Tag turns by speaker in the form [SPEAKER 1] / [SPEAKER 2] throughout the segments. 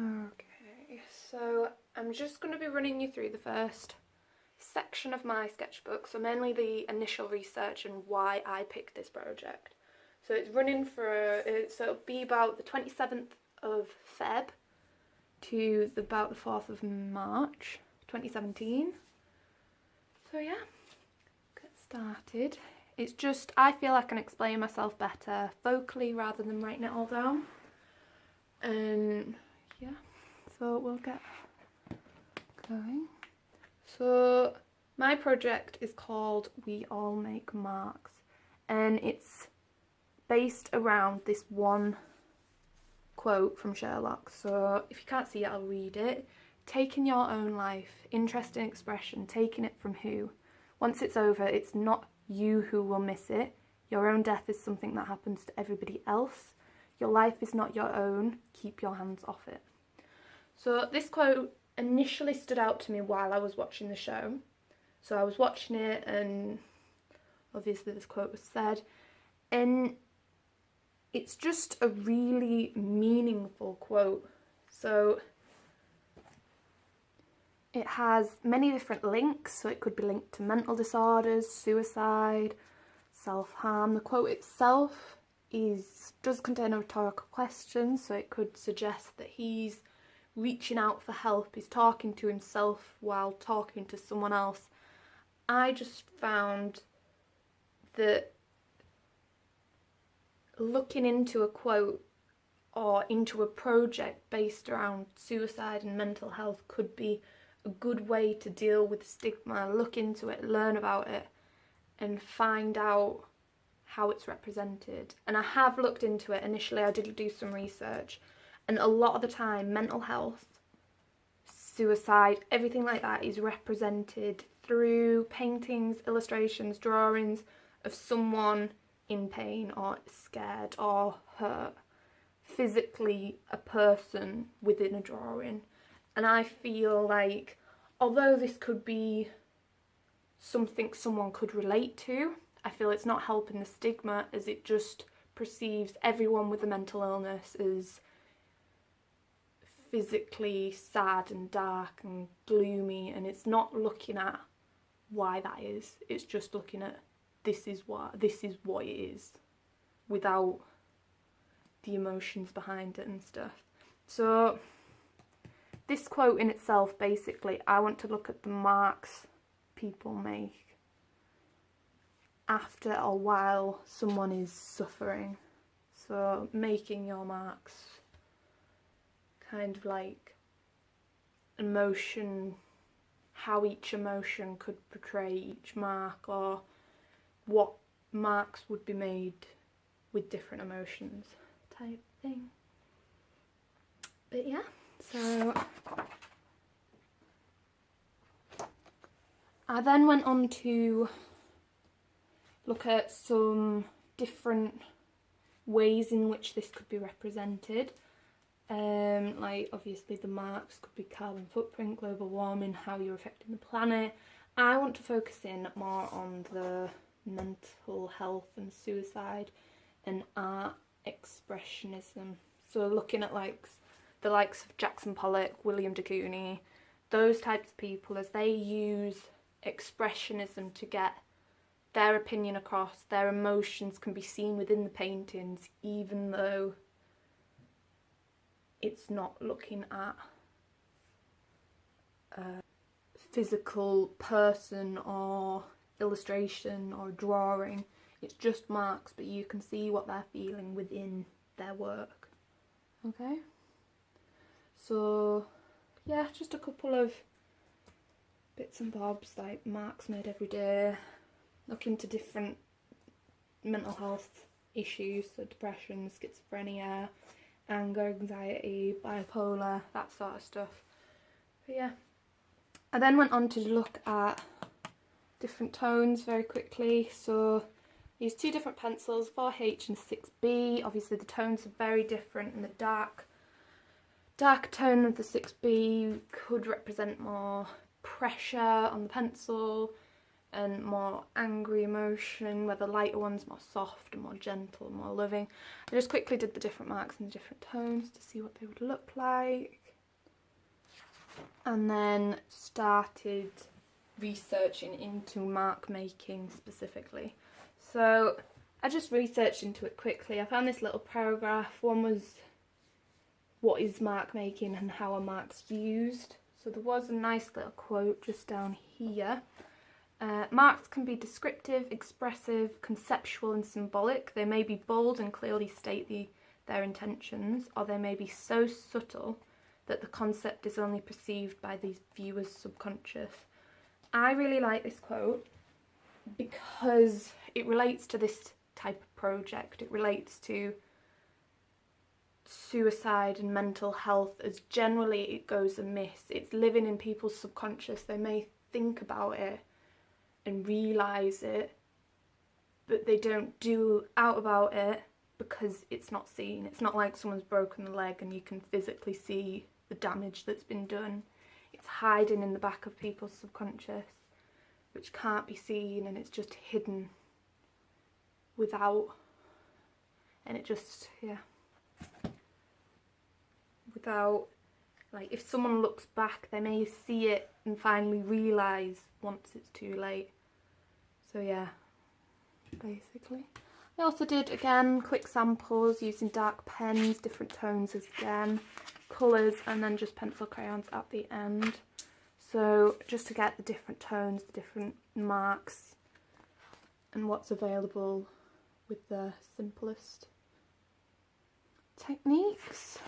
[SPEAKER 1] Okay, so I'm just going to be running you through the first section of my sketchbook, so mainly the initial research and why I picked this project. So it's running so it'll be about the 27th of Feb to about the 4th of March 2017. So yeah, get started. It's just, I feel I can explain myself better vocally rather than writing it all down. And yeah, so we'll get going. So my project is called We All Make Marks, and it's based around this one quote from Sherlock. So if you can't see it, I'll read it. Taking your own life, interest in expression, taking it from who? Once it's over, it's not you who will miss it. Your own death is something that happens to everybody else. Your life is not your own. Keep your hands off it. So this quote initially stood out to me while I was watching the show. So I was watching it and obviously this quote was said, and it's just a really meaningful quote. So it has many different links, so it could be linked to mental disorders, suicide, self-harm. The quote itself does contain a rhetorical question, so it could suggest that he's reaching out for help, he's talking to himself while talking to someone else. I just found that looking into a quote or into a project based around suicide and mental health could be a good way to deal with stigma, look into it, learn about it, and find out how it's represented. And I have looked into it. Initially I did do some research, and a lot of the time mental health, suicide, everything like that is represented through paintings, illustrations, drawings of someone in pain or scared or hurt, physically a person within a drawing. And I feel like although this could be something someone could relate to, I feel it's not helping the stigma, as it just perceives everyone with a mental illness as physically sad and dark and gloomy, and it's not looking at why that is. It's just looking at this is what it is, without the emotions behind it and stuff. So this quote in itself, basically, I want to look at the marks people make after or while someone is suffering. So making your marks, kind of like emotion, how each emotion could portray each mark, or what marks would be made with different emotions type thing. But yeah, so I then went on to look at some different ways in which this could be represented. Like obviously the marks could be carbon footprint, global warming, how you're affecting the planet. I want to focus in more on the mental health and suicide and art expressionism. So looking at like the likes of Jackson Pollock, William de Kooning, those types of people, as they use expressionism to get their opinion across. Their emotions can be seen within the paintings, even though it's not looking at a physical person or illustration or drawing. It's just marks, but you can see what they're feeling within their work. Okay, so yeah, just a couple of bits and bobs, like marks made every day. Look into different mental health issues, so depression, schizophrenia, anger, anxiety, bipolar, that sort of stuff. But yeah, I then went on to look at different tones very quickly. So I used two different pencils, 4H and 6B. Obviously the tones are very different, and the dark tone of the 6B could represent more pressure on the pencil and more angry emotion, where the lighter one's more soft and more gentle and more loving. I just quickly did the different marks and the different tones to see what they would look like. and then started researching into mark making specifically. So I just researched into it quickly. I found this little paragraph. One was what is mark making and how are marks used. So there was a nice little quote just down here. Marks can be descriptive, expressive, conceptual and symbolic. They may be bold and clearly state their intentions, or they may be so subtle that the concept is only perceived by the viewer's subconscious. I really like this quote because it relates to this type of project. It relates to suicide and mental health, as generally it goes amiss. It's living in people's subconscious. They may think about it and realise it, but they don't do out about it because it's not seen. It's not like someone's broken a leg and you can physically see the damage that's been done. It's hiding in the back of people's subconscious, which can't be seen, and it's just hidden without, and it just, yeah, without, like, if someone looks back, they may see it and finally realise once it's too late. So yeah, basically. I also did, again, quick samples using dark pens, different tones again, colours, and then just pencil crayons at the end. So just to get the different tones, the different marks, and what's available with the simplest techniques.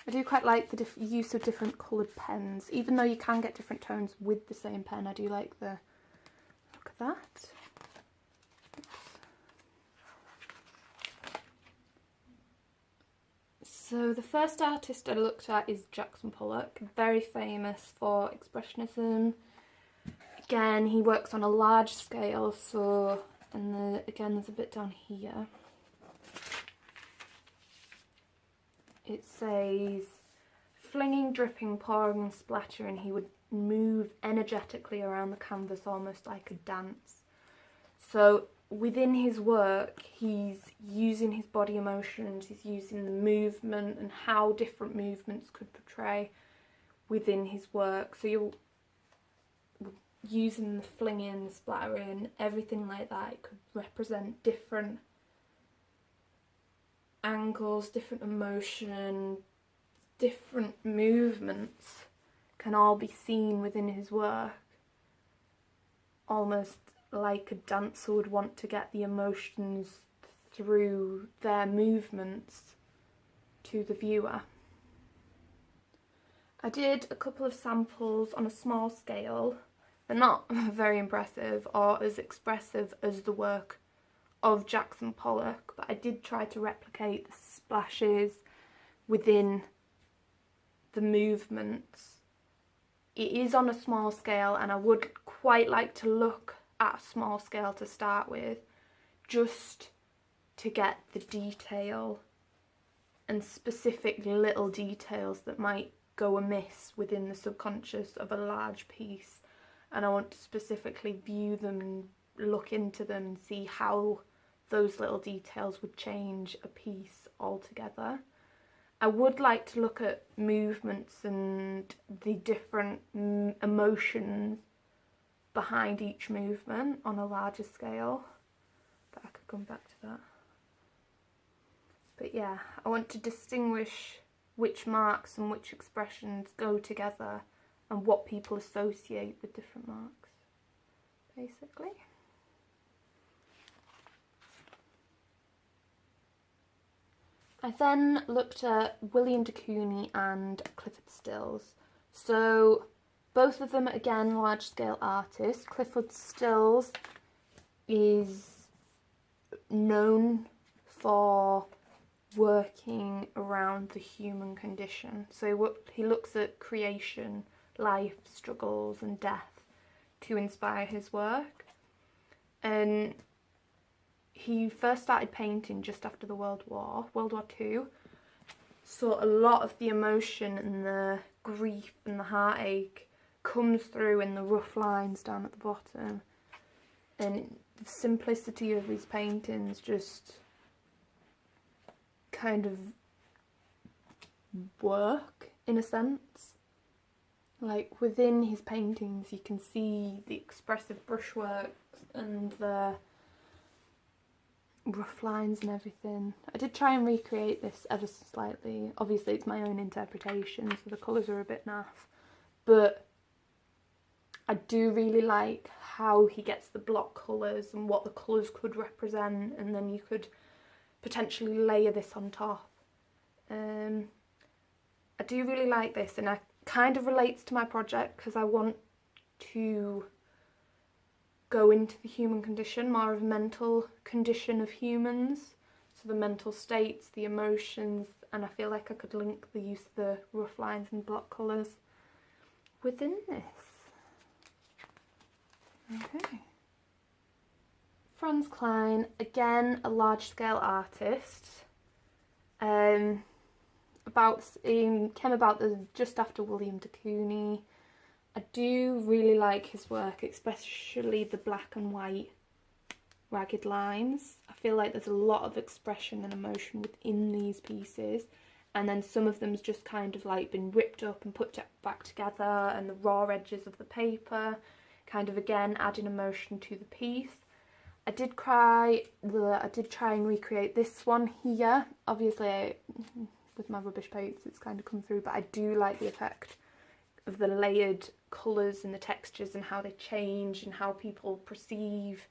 [SPEAKER 1] I do quite like the use of different coloured pens, even though you can get different tones with the same pen. I do like the look of that. So the first artist I looked at is Jackson Pollock, very famous for Expressionism. Again, he works on a large scale, so, and again there's a bit down here. It says, flinging, dripping, pouring and splattering, he would move energetically around the canvas almost like a dance. So within his work, he's using his body emotions, he's using the movement and how different movements could portray within his work. So you're using the flinging, the splattering, everything like that. It could represent different angles, different emotion, different movements can all be seen within his work, almost like a dancer would want to get the emotions through their movements to the viewer. I did a couple of samples on a small scale. They're not very impressive or as expressive as the work of Jackson Pollock, but I did try to replicate the splashes within the movements. It is on a small scale, and I would quite like to look at a small scale to start with, just to get the detail and specific little details that might go amiss within the subconscious of a large piece, and I want to specifically view them and look into them and see how those little details would change a piece altogether. I would like to look at movements and the different emotions behind each movement on a larger scale, but I could come back to that. But yeah, I want to distinguish which marks and which expressions go together and what people associate with different marks, basically. I then looked at William de Kooning and Clifford Stills. So both of them, again, large-scale artists. Clifford Stills is known for working around the human condition. So he looks at creation, life, struggles and death to inspire his work. And he first started painting just after the World War II. So a lot of the emotion and the grief and the heartache comes through in the rough lines down at the bottom. And the simplicity of his paintings just kind of work, in a sense. like within his paintings you can see the expressive brushwork and the rough lines and everything. I did try and recreate this ever so slightly. Obviously it's my own interpretation, so the colours are a bit naff, but I do really like how he gets the block colours and what the colours could represent, and then you could potentially layer this on top. I do really like this, and it kind of relates to my project because I want to go into the human condition, more of a mental condition of humans, so the mental states, the emotions, and I feel like I could link the use of the rough lines and block colours within this. Okay. Franz Klein, again a large scale artist. Came about just after William de Kooning. I do really like his work, especially the black and white ragged lines. I feel like there's a lot of expression and emotion within these pieces, and then some of them's just kind of like been ripped up and put back together, and the raw edges of the paper kind of again adding emotion to the piece. I did try and recreate this one here. Obviously with my rubbish paints it's kind of come through, but I do like the effect of the layered colours and the textures and how they change and how people perceive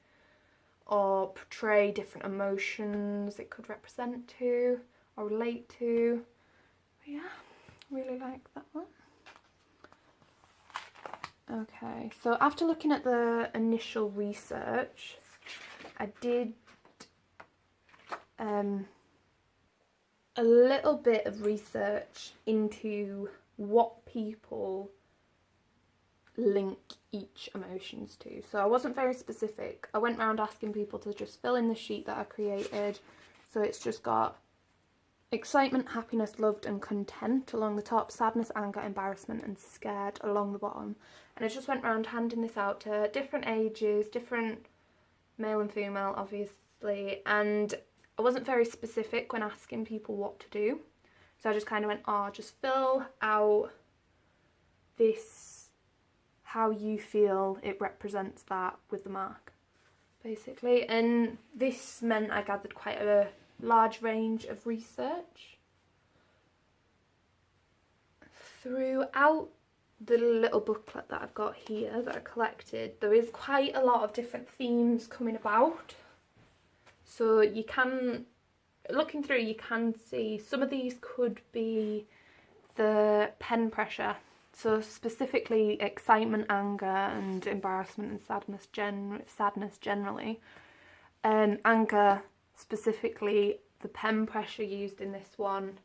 [SPEAKER 1] or portray different emotions it could represent to or relate to. But yeah, really like that one. Okay, so after looking at the initial research, I did a little bit of research into what people link each emotions to. So I wasn't very specific. I went around asking people to just fill in the sheet that I created. So it's just got excitement, happiness, loved and content along the top, sadness, anger, embarrassment and scared along the bottom. And I just went around handing this out to different ages, different male and female obviously, and I wasn't very specific when asking people what to do. So I just kind of went, just fill out this, how you feel it represents that with the mark, basically. And this meant I gathered quite a large range of research. Throughout the little booklet that I've got here that I collected, there is quite a lot of different themes coming about. So you can, looking through, you can see some of these could be the pen pressure. So specifically excitement, anger and embarrassment and sadness generally. Anger specifically, the pen pressure used in this one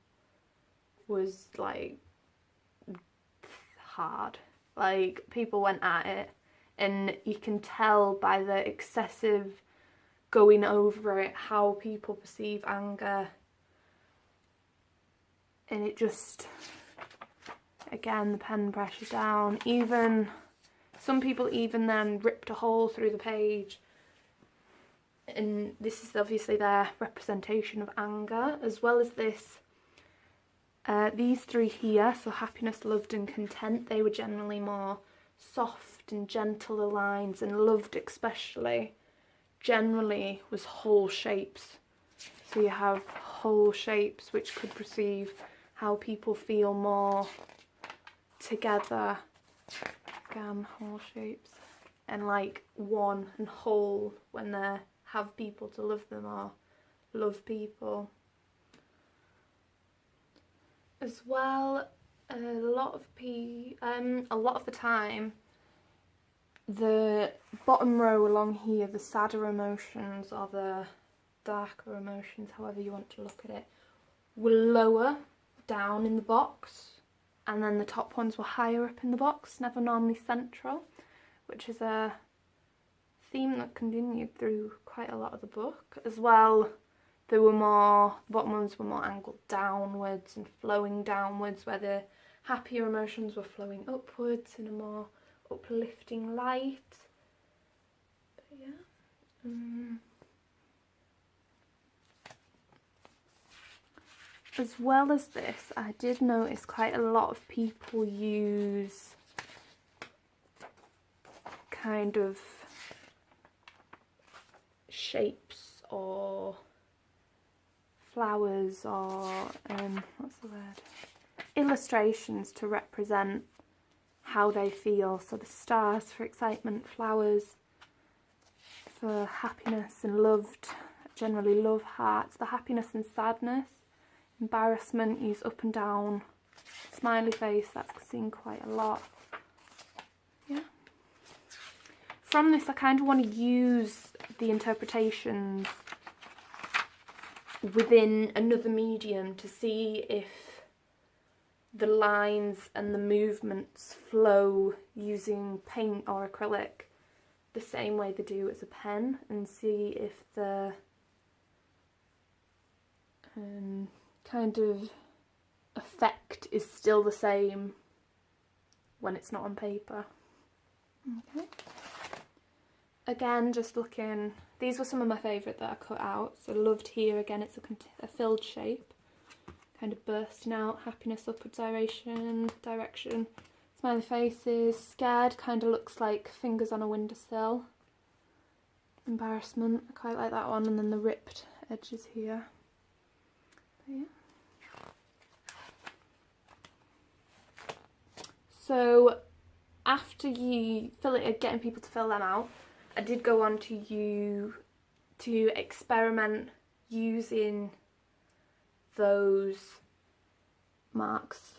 [SPEAKER 1] was like hard. Like people went at it, and you can tell by the excessive going over it how people perceive anger, and it just, again, the pen pressure down. Even some people even then ripped a hole through the page, and this is obviously their representation of anger, as well as this. These three here, so happiness, loved and content, they were generally more soft and gentler lines, and loved especially generally was whole shapes. So you have whole shapes which could perceive how people feel more together. Again, whole shapes. And like one and whole when they have people to love them or love people. As well, a lot of the time, the bottom row along here, the sadder emotions or the darker emotions, however you want to look at it, were lower down in the box, and then the top ones were higher up in the box, never normally central, which is a theme that continued through quite a lot of the book. As well, the bottom ones were more angled downwards and flowing downwards, where the happier emotions were flowing upwards in a more uplifting light. But yeah. As well as this, I did notice quite a lot of people use kind of shapes or flowers or what's the word? Illustrations to represent how they feel. So the stars for excitement, flowers for happiness and loved, generally love, hearts, the happiness and sadness, embarrassment, use up and down, smiley face, that's seen quite a lot. Yeah. From this I kind of want to use the interpretations within another medium to see if the lines and the movements flow using paint or acrylic the same way they do as a pen, and see if the kind of effect is still the same when it's not on paper. Okay. Again, just looking, these were some of my favourite that I cut out. So loved here, again it's a filled shape, kind of bursting out, happiness upward direction, smiley faces, scared kind of looks like fingers on a windowsill, embarrassment, I quite like that one, and then the ripped edges here. But yeah. So after you fill it, getting people to fill them out, I did go on to experiment using those marks.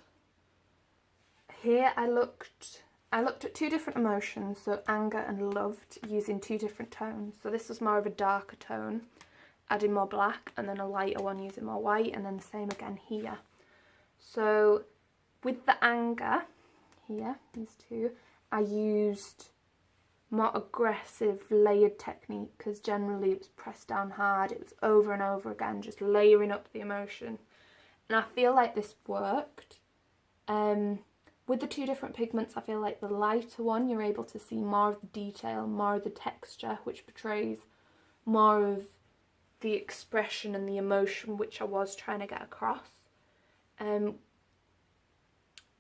[SPEAKER 1] Here I looked at two different emotions, so anger and loved, using two different tones. So this was more of a darker tone, adding more black, and then a lighter one using more white, and then the same again here. So with the anger here, these two, I used more aggressive layered technique, because generally it was pressed down hard, it was over and over again, just layering up the emotion, and I feel like this worked. With the two different pigments, I feel like the lighter one you're able to see more of the detail, more of the texture, which portrays more of the expression and the emotion which I was trying to get across.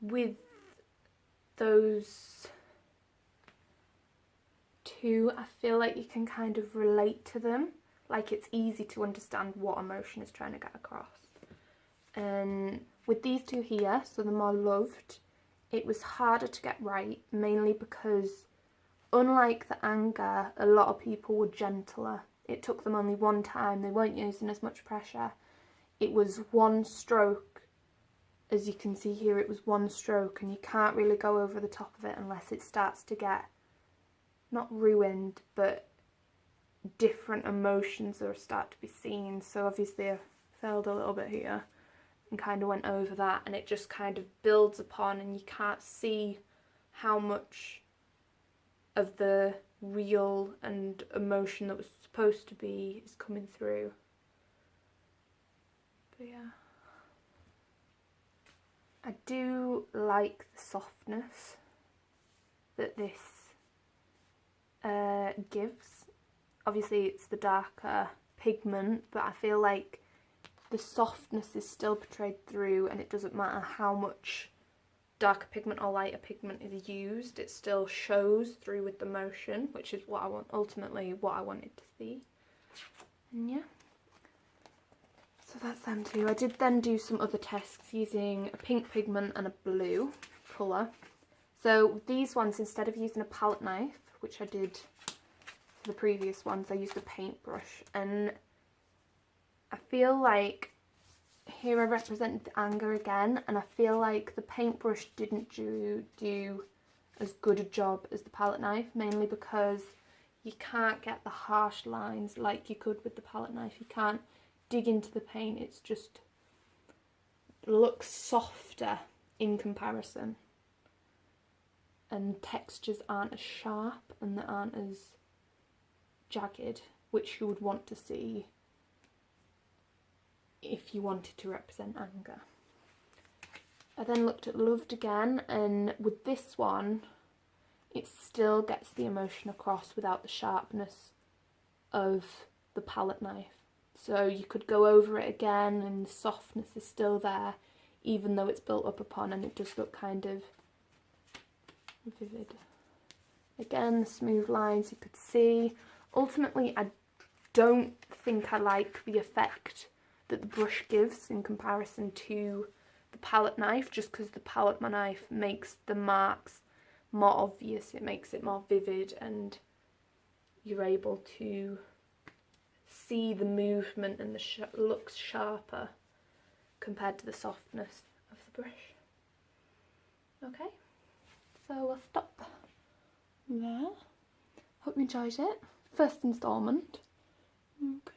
[SPEAKER 1] With those two, I feel like you can kind of relate to them, like it's easy to understand what emotion is trying to get across. And with these two here, so the more loved, it was harder to get right, mainly because unlike the anger, a lot of people were gentler. It took them only one time, they weren't using as much pressure. It was one stroke, as you can see here, it was one stroke, and you can't really go over the top of it unless it starts to get, not ruined, but different emotions are start to be seen. So obviously I failed a little bit here and kind of went over that, and it just kind of builds upon, and you can't see how much of the real and emotion that was supposed to be is coming through. But yeah, I do like the softness that this gives. Obviously it's the darker pigment, but I feel like the softness is still portrayed through, and it doesn't matter how much darker pigment or lighter pigment is used, it still shows through with the motion, which is what I want, ultimately what I wanted to see. And yeah, so that's them two. I did then do some other tests using a pink pigment and a blue colour. So these ones, instead of using a palette knife, which I did for the previous ones, I used a paintbrush, and I feel like here I represented the anger again, and I feel like the paintbrush didn't do as good a job as the palette knife, mainly because you can't get the harsh lines like you could with the palette knife. You can't dig into the paint, it's just looks softer in comparison, and textures aren't as sharp and they aren't as jagged, which you would want to see if you wanted to represent anger. I then looked at loved again, and with this one it still gets the emotion across without the sharpness of the palette knife. So you could go over it again and the softness is still there, even though it's built up upon, and it does look kind of vivid. Again, the smooth lines you could see. Ultimately, I don't think I like the effect that the brush gives in comparison to the palette knife, just because the palette knife makes the marks more obvious, it makes it more vivid, and you're able to see the movement and the looks sharper compared to the softness of the brush. Okay, so we'll stop there. Hope you enjoyed it. First instalment. Okay.